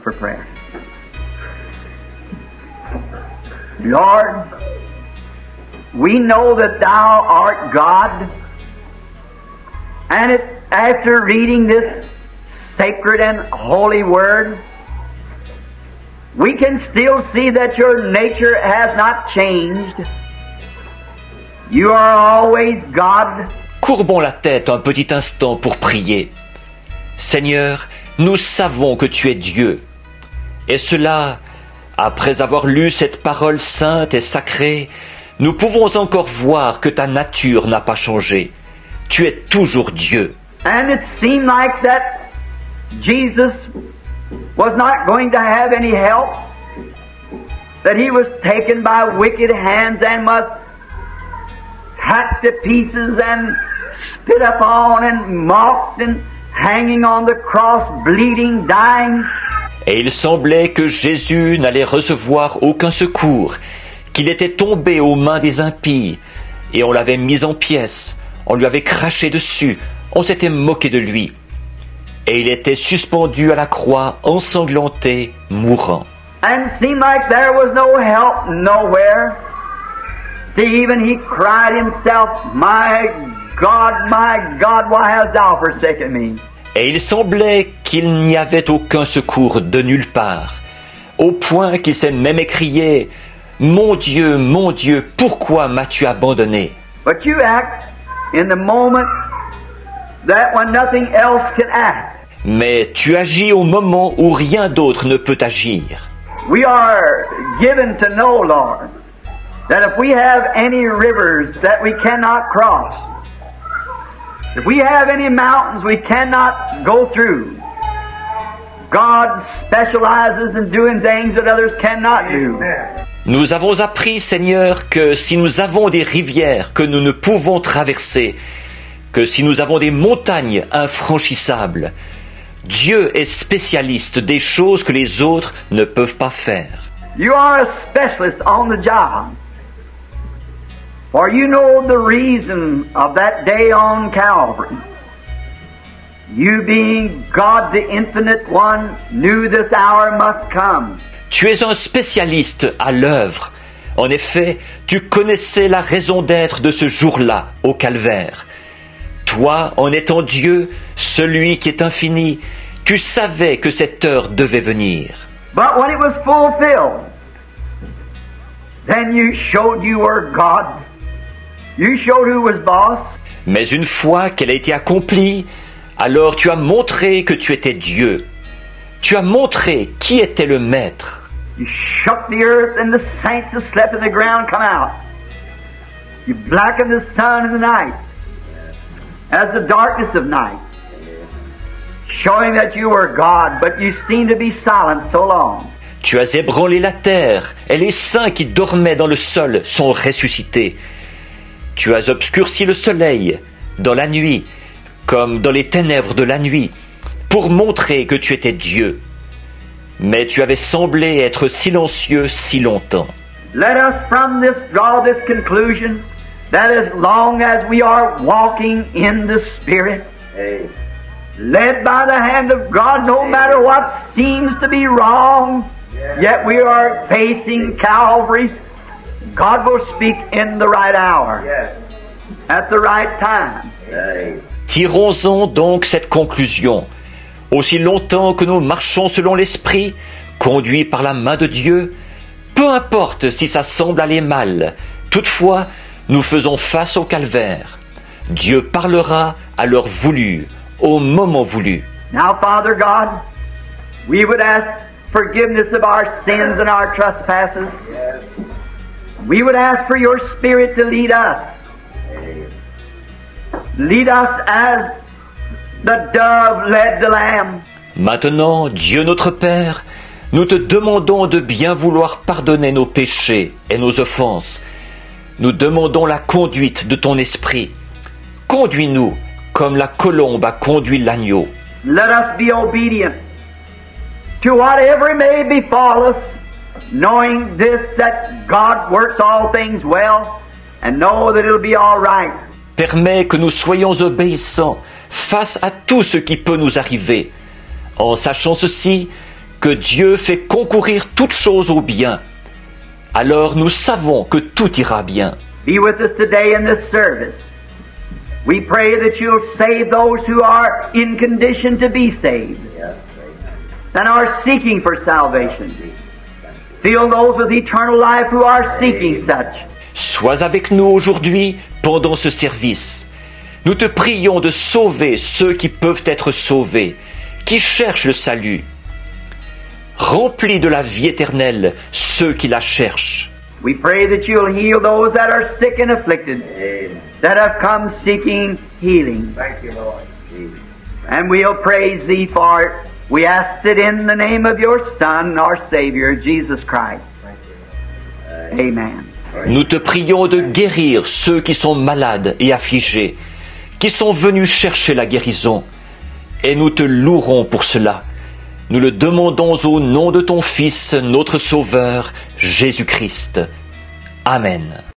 for prayer. Lord, we know that Thou art God, and after reading this sacred and holy Word, we can still see that Your nature has not changed. You are always God. Courbons la tête un petit instant pour prier. Seigneur, nous savons que Tu es Dieu. Et cela, après avoir lu cette parole sainte et sacrée, nous pouvons encore voir que Ta nature n'a pas changé. Tu es toujours Dieu. And it seemed like that Jesus was not going to have any help, that He was taken by wicked hands and was hacked to pieces and spit upon and mocked and hanging on the cross, bleeding, dying. Et il semblait que Jésus n'allait recevoir aucun secours, qu'il était tombé aux mains des impies, et on l'avait mis en pièces, on lui avait craché dessus, on s'était moqué de lui. Et il était suspendu à la croix, ensanglanté, mourant. And it seemed like there was no help nowhere. See, even He cried Himself, my God, why hast Thou forsaken me? Et il semblait qu'il n'y avait aucun secours de nulle part, au point qu'il s'est même écrié « Mon Dieu, pourquoi m'as-tu abandonné ?» But you act in the moment that when nothing else can act. Mais tu agis au moment où rien d'autre ne peut agir. We are given to know, Lord, that if we have any rivers that we cannot cross, if we have any mountains we cannot go through, God specializes in doing things that others cannot do. Nous avons appris, Seigneur, que si nous avons des rivières que nous ne pouvons traverser, que si nous avons des montagnes infranchissables, Dieu est spécialiste des choses que les autres ne peuvent pas faire. You are a specialist on the job. For you know the reason of that day on Calvary. You being God the Infinite One knew this hour must come. Tu es un spécialiste à l'œuvre. En effet, tu connaissais la raison d'être de ce jour-là, au Calvaire. Toi, en étant Dieu, celui qui est infini, tu savais que cette heure devait venir. But when it was fulfilled, then you showed you were God. You showed who was boss. Mais une fois qu'elle a été accomplie, alors tu as montré que tu étais Dieu. Tu as montré qui était le maître. You shook the earth and the saints that slept in the ground come out. You blackened the sun in the night as the darkness of night, showing that you were God, but you seemed to be silent so long. Tu as ébranlé la terre, et les saints qui dormaient dans le sol sont ressuscités. Tu as obscurci le soleil dans la nuit, comme dans les ténèbres de la nuit, pour montrer que tu étais Dieu. Mais tu avais semblé être silencieux si longtemps. Let us from this draw this conclusion that as long as we are walking in the Spirit, led by the hand of God, no matter what seems to be wrong, yet we are facing Calvary, God will speak in the right hour, at the right time. Tirons-en donc cette conclusion. Aussi longtemps que nous marchons selon l'Esprit, conduits par la main de Dieu, peu importe si ça semble aller mal, toutefois, nous faisons face au calvaire. Dieu parlera à l'heure voulue, au moment voulu. Now, Father God, we would ask forgiveness of our sins and our trespasses. We would ask for your Spirit to lead us. Lead us as the dove led the lamb. Maintenant, Dieu notre Père, nous te demandons de bien vouloir pardonner nos péchés et nos offenses. Nous demandons la conduite de ton esprit. Conduis-nous comme la colombe a conduit l'agneau. Let us be obedient to whatever may befall us, knowing this, that God works all things well, and know that it'll be all right. Permets que nous soyons obéissants face à tout ce qui peut nous arriver, en sachant ceci, que Dieu fait concourir toutes choses au bien. Alors nous savons que tout ira bien. Be with us today in this service. We pray that you'll save those who are in condition to be saved and are seeking for salvation. Fill those with eternal life who are seeking such. Sois avec nous aujourd'hui pendant ce service. Nous te prions de sauver ceux qui peuvent être sauvés, qui cherchent le salut. Remplis de la vie éternelle ceux qui la cherchent. We pray that you'll heal those that are sick and afflicted, that have come seeking healing. Thank you, Lord. And we'll praise Thee for it. We ask it in the name of Your Son, our Savior, Jesus Christ. Amen. Nous te prions de guérir ceux qui sont malades et affligés, qui sont venus chercher la guérison. Et nous te louerons pour cela. Nous le demandons au nom de ton Fils, notre Sauveur, Jésus-Christ. Amen.